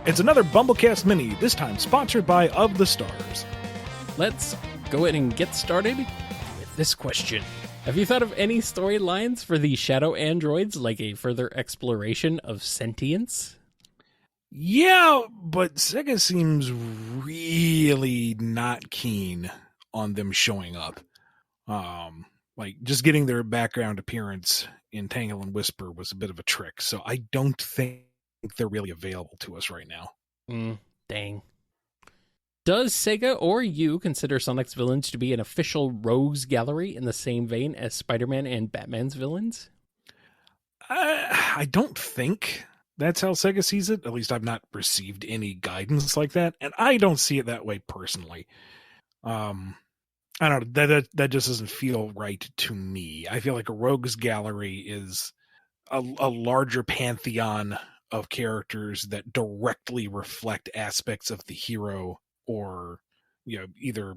It's another BumbleKast Mini, this time sponsored by Of the Stars. Let's go ahead and get started with this question. Have you thought of any storylines for the shadow androids, like a further exploration of sentience? Yeah, but Sega seems really not keen on them showing up. Like, just getting their background appearance in Tangle and Whisper was a bit of a trick, so I don't think they're really available to us right now. Dang. Does Sega or you consider Sonic's villains to be an official rogues gallery in the same vein as Spider-Man and Batman's villains? I don't think that's how Sega sees it. At least I've not received any guidance like that, and I don't see it that way personally. I don't know, that just doesn't feel right to me. I feel like a rogues gallery is a larger pantheon of characters that directly reflect aspects of the hero, or either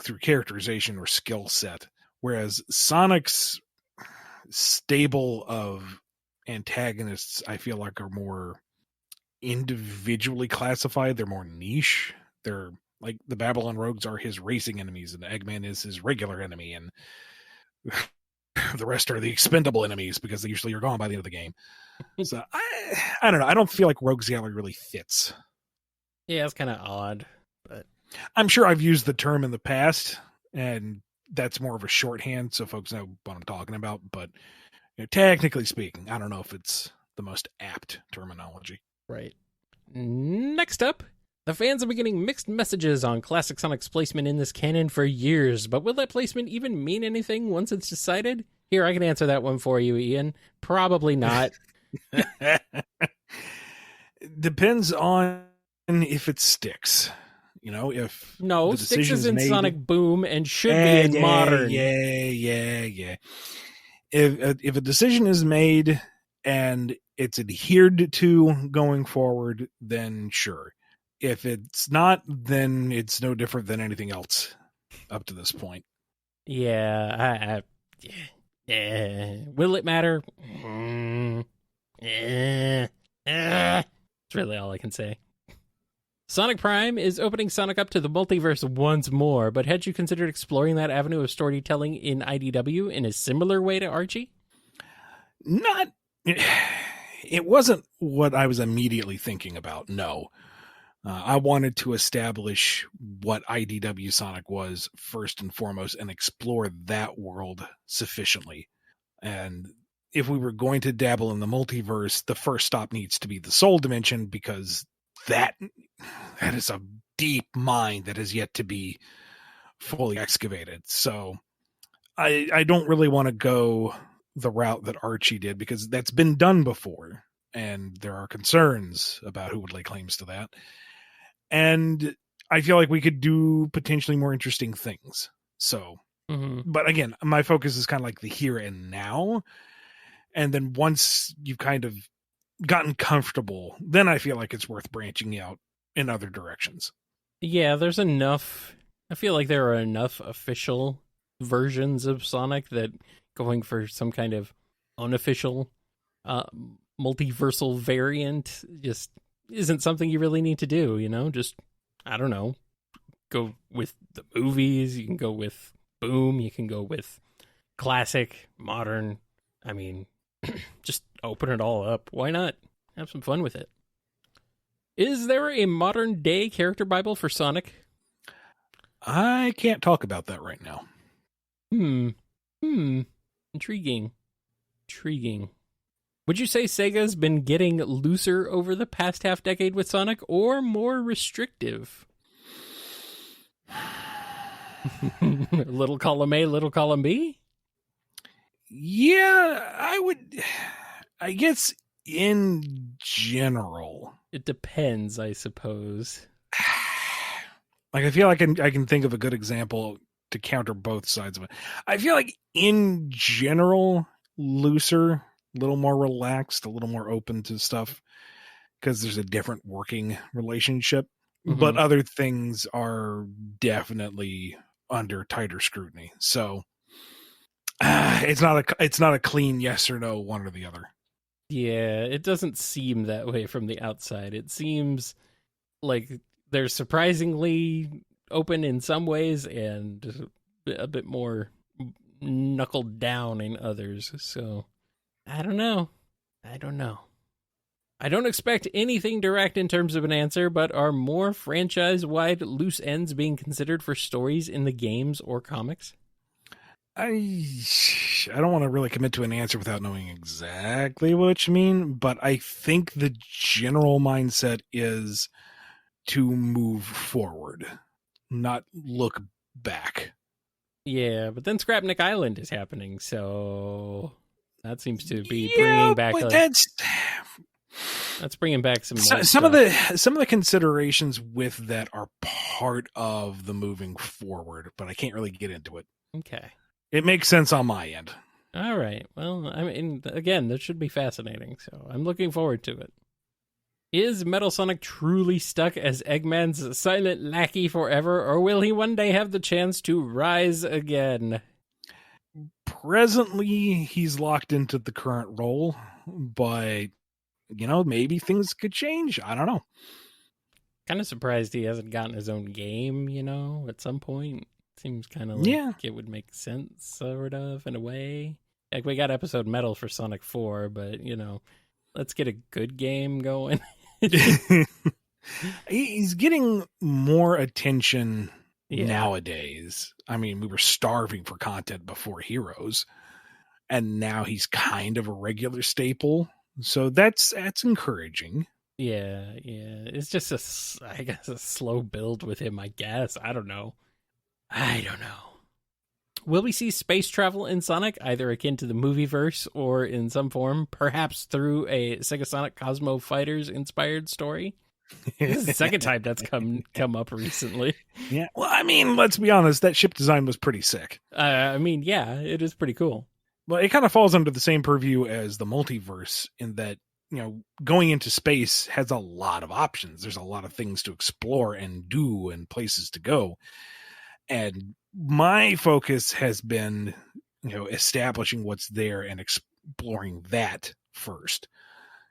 through characterization or skill set, whereas Sonic's stable of antagonists I feel like are more individually classified. They're more niche. They're like, the Babylon Rogues are his racing enemies, and Eggman is his regular enemy, and the rest are the expendable enemies because they usually are gone by the end of the game. So I don't know. I don't feel like Rogues Gallery really fits. Yeah, it's kind of odd, but I'm sure I've used the term in the past, and that's more of a shorthand, so folks know what I'm talking about. But technically speaking, I don't know if it's the most apt terminology. Right. Next up, the fans have been getting mixed messages on Classic Sonic's placement in this canon for years, but will that placement even mean anything once it's decided? Here, I can answer that one for you, Ian. Probably not. Depends on if it sticks. If no, Sticks is in made, Sonic Boom and should be in Modern. Yeah. If a decision is made and it's adhered to going forward, then sure. If it's not, then it's no different than anything else up to this point. Yeah, will it matter? It's really all I can say. Sonic Prime is opening Sonic up to the multiverse once more, but had you considered exploring that avenue of storytelling in IDW in a similar way to Archie? It wasn't what I was immediately thinking about, no. I wanted to establish what IDW Sonic was first and foremost and explore that world sufficiently. And if we were going to dabble in the multiverse, the first stop needs to be the Soul Dimension, because that is a deep mine that has yet to be fully excavated. So I don't really want to go the route that Archie did, because that's been done before, and there are concerns about who would lay claims to that. And I feel like we could do potentially more interesting things. So, But again, my focus is kind of like the here and now. And then once you've kind of gotten comfortable, then I feel like it's worth branching out in other directions. Yeah, there's enough. I feel like there are enough official versions of Sonic that going for some kind of unofficial multiversal variant just isn't something you really need to do, just, I don't know, go with the movies, you can go with Boom, you can go with classic, modern, I mean, just open it all up. Why not? Have some fun with it. Is there a modern day character Bible for Sonic? I can't talk about that right now. Intriguing. Would you say Sega's been getting looser over the past half decade with Sonic, or more restrictive? Little column A, little column B? Yeah, I guess in general. It depends, I suppose. Like, I feel like I can think of a good example to counter both sides of it. I feel like in general, looser, a little more relaxed, a little more open to stuff, because there's a different working relationship. Mm-hmm. But other things are definitely under tighter scrutiny. So It's not a clean yes or no, one or the other. Yeah, it doesn't seem that way from the outside. It seems like they're surprisingly open in some ways and a bit more knuckled down in others. So I don't know. I don't expect anything direct in terms of an answer, but are more franchise-wide loose ends being considered for stories in the games or comics? I don't want to really commit to an answer without knowing exactly what you mean, but I think the general mindset is to move forward, not look back. Yeah, but then Scrapnik Island is happening, so that seems to be bringing back. But that's bringing back some some of the considerations with that are part of the moving forward, but I can't really get into it. Okay. It makes sense on my end. All right. Well, I mean, again, that should be fascinating, so I'm looking forward to it. Is Metal Sonic truly stuck as Eggman's silent lackey forever, or will he one day have the chance to rise again? Presently, he's locked into the current role, but, maybe things could change. I don't know. Kind of surprised he hasn't gotten his own game, at some point. Seems kind of like it would make sense, sort of, in a way. Like, we got episode Metal for Sonic 4, but, let's get a good game going. He's getting more attention nowadays. I mean, we were starving for content before Heroes, and now he's kind of a regular staple. So that's encouraging. Yeah. It's just a slow build with him, I guess. I don't know. Will we see space travel in Sonic, either akin to the Movieverse or in some form, perhaps through a Sega Sonic Cosmo Fighters inspired story? This is the second time that's come up recently. Yeah. Well, I mean, let's be honest, that ship design was pretty sick. It is pretty cool. Well, it kind of falls under the same purview as the Multiverse in that, going into space has a lot of options. There's a lot of things to explore and do and places to go. And my focus has been, establishing what's there and exploring that first.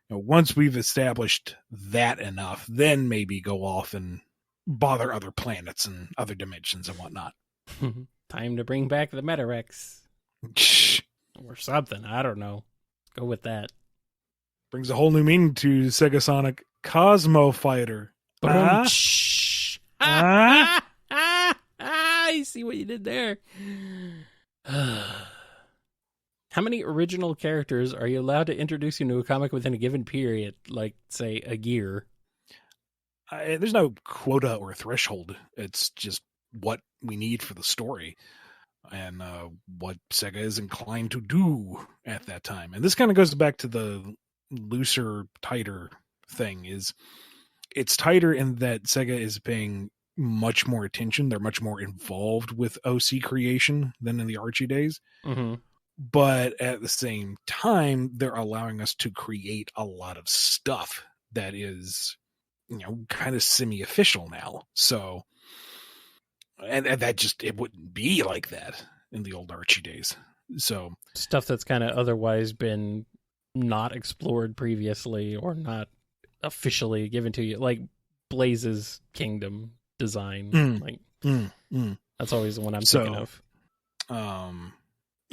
Once we've established that enough, then maybe go off and bother other planets and other dimensions and whatnot. Time to bring back the Metarex. Or something. I don't know. Go with that. Brings a whole new meaning to Sega Sonic Cosmo Fighter. I see what you did there. How many original characters are you allowed to introduce into a comic within a given period, like, say, a year? There's no quota or threshold. It's just what we need for the story and what Sega is inclined to do at that time. And this kind of goes back to the looser, tighter thing. It's tighter in that Sega is paying much more attention. They're much more involved with OC creation than in the Archie days. Mm-hmm. But at the same time, they're allowing us to create a lot of stuff that is, kind of semi-official now. So, and that just, it wouldn't be like that in the old Archie days. So stuff that's kind of otherwise been not explored previously or not officially given to you, like Blaze's Kingdom design. That's always the one I'm thinking of.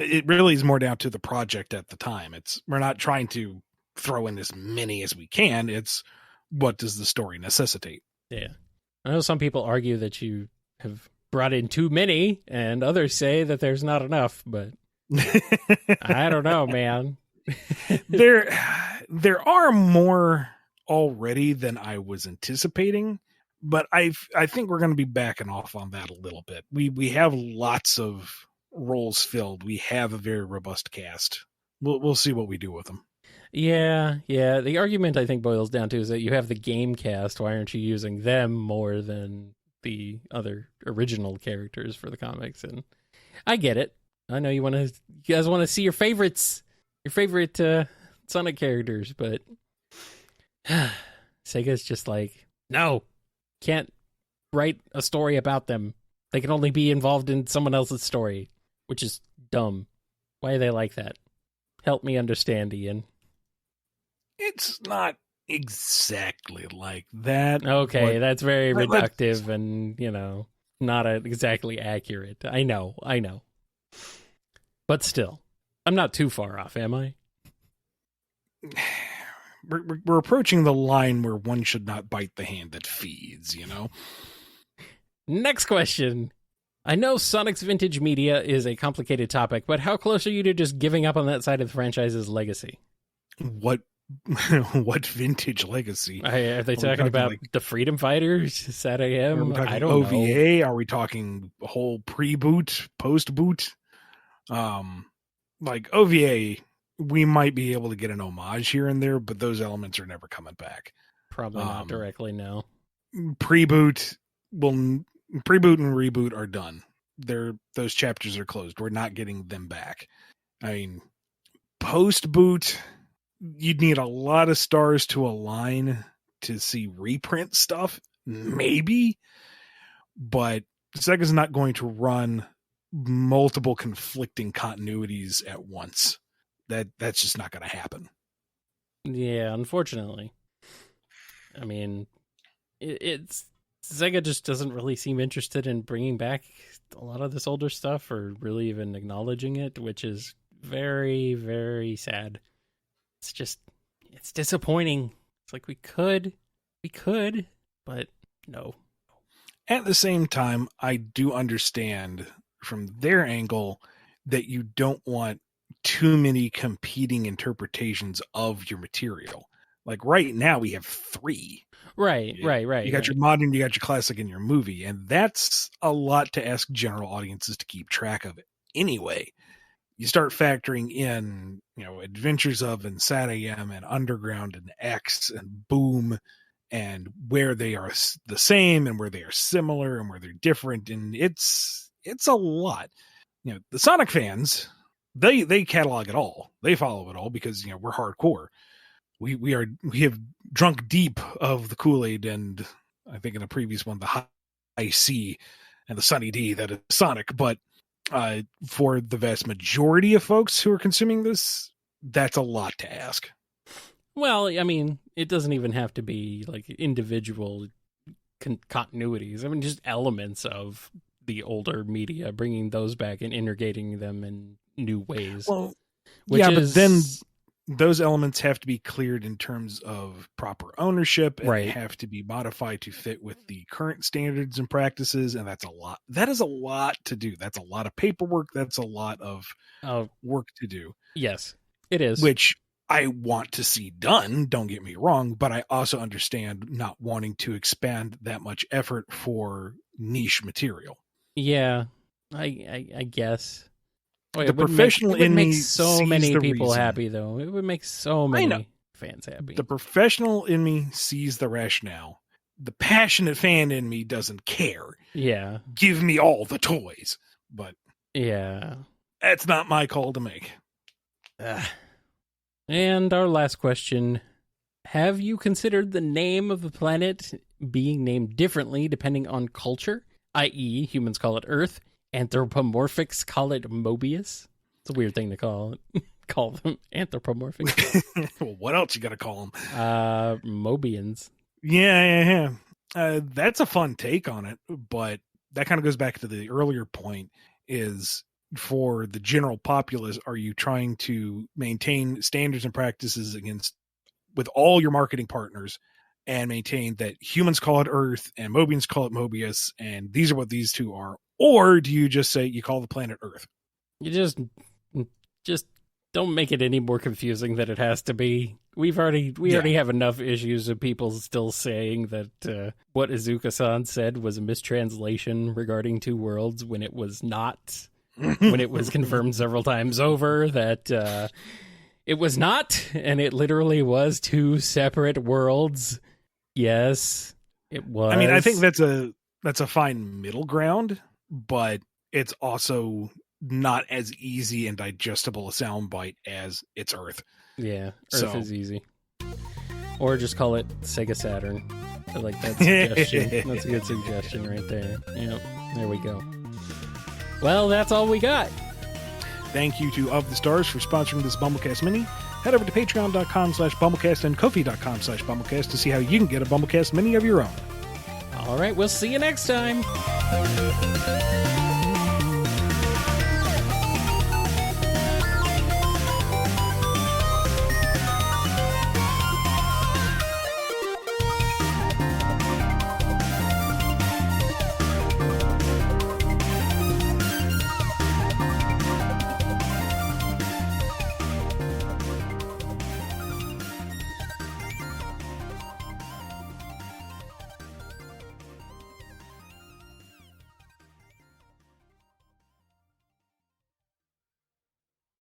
It really is more down to the project at the time. We're not trying to throw in as many as we can. It's what does the story necessitate? Yeah. I know some people argue that you have brought in too many, and others say that there's not enough, but I don't know, man. There are more already than I was anticipating, but I think we're going to be backing off on that a little bit. We have lots of roles filled. We have a very robust cast. We'll see what we do with them. Yeah. The argument I think boils down to is that you have the game cast. Why aren't you using them more than the other original characters for the comics? And I get it. I know you guys want to see your favorite Sonic characters, but Sega's just like, no, can't write a story about them. They can only be involved in someone else's story, which is dumb. Why are they like that? Help me understand, Ian. It's not exactly like that. Okay, that's very let- reductive and, not exactly accurate. I know. But still, I'm not too far off, am I? We're approaching the line where one should not bite the hand that feeds, Next question. I know Sonic's vintage media is a complicated topic, but how close are you to just giving up on that side of the franchise's legacy? What vintage legacy? Are they talking about the Freedom Fighters, Sad AM? I don't OVA? know. Are we talking whole pre-boot, post-boot? Like OVA, we might be able to get an homage here and there, but those elements are never coming back. Probably not directly, no. Pre-boot and reboot are done. Those chapters are closed. We're not getting them back. I mean, post-boot, you'd need a lot of stars to align to see reprint stuff, maybe, but Sega's not going to run multiple conflicting continuities at once. That's just not going to happen. Yeah, unfortunately. I mean, it's Sega just doesn't really seem interested in bringing back a lot of this older stuff or really even acknowledging it, which is very, very sad. It's disappointing. It's like we could, but no. At the same time, I do understand from their angle that you don't want too many competing interpretations of your material. Like right now we have 3. Right. You got your modern, you got your classic, and your movie, and that's a lot to ask general audiences to keep track of it. Anyway, you start factoring in, Adventures of and Sad AM and Underground and X and Boom, and where they are the same and where they are similar and where they're different, and it's a lot. The Sonic fans, they catalog it all, they follow it all because we're hardcore. We have drunk deep of the Kool-Aid, and I think in the previous one, the High C and the Sunny D that is Sonic. But for the vast majority of folks who are consuming this, that's a lot to ask. Well, I mean, it doesn't even have to be like individual continuities. I mean, just elements of the older media, bringing those back and integrating them in new ways. Well, but then those elements have to be cleared in terms of proper ownership, and they have to be modified to fit with the current standards and practices, and that's a lot. That is a lot to do. That's a lot of paperwork. That's a lot of work to do. Yes, it is. Which I want to see done, don't get me wrong, but I also understand not wanting to expand that much effort for niche material. Yeah, I guess. Oh, the professional in me makes so many people happy, though. It would make so many fans happy. The professional in me sees the rationale. The passionate fan in me doesn't care. Yeah. Give me all the toys. But yeah, that's not my call to make. And our last question. Have you considered the name of the planet being named differently depending on culture? I.e., humans call it Earth. Anthropomorphics call it Mobius. It's a weird thing to call them anthropomorphic. Well, what else you got to call them? Mobians. Yeah. That's a fun take on it, but that kind of goes back to the earlier point, is for the general populace, are you trying to maintain standards and practices with all your marketing partners and maintain that humans call it Earth and Mobians call it Mobius, and these are what these two are? Or do you just say you call the planet Earth? You just don't make it any more confusing than it has to be. We already have enough issues of people still saying that what Izuka-san said was a mistranslation regarding Two Worlds when it was not. When it was confirmed several times over that it was not, and it literally was 2 separate worlds. Yes, it was. I mean, I think that's a fine middle ground, but it's also not as easy and digestible a soundbite as it's Earth. Yeah, Earth is easy. Or just call it Sega Saturn. I like that suggestion. That's a good suggestion right there. Yep, there we go. Well, that's all we got. Thank you to Of the Stars for sponsoring this BumbleKast Mini. Head over to patreon.com/BumbleKast and Ko-fi.com/BumbleKast to see how you can get a BumbleKast Mini of your own. All right, we'll see you next time.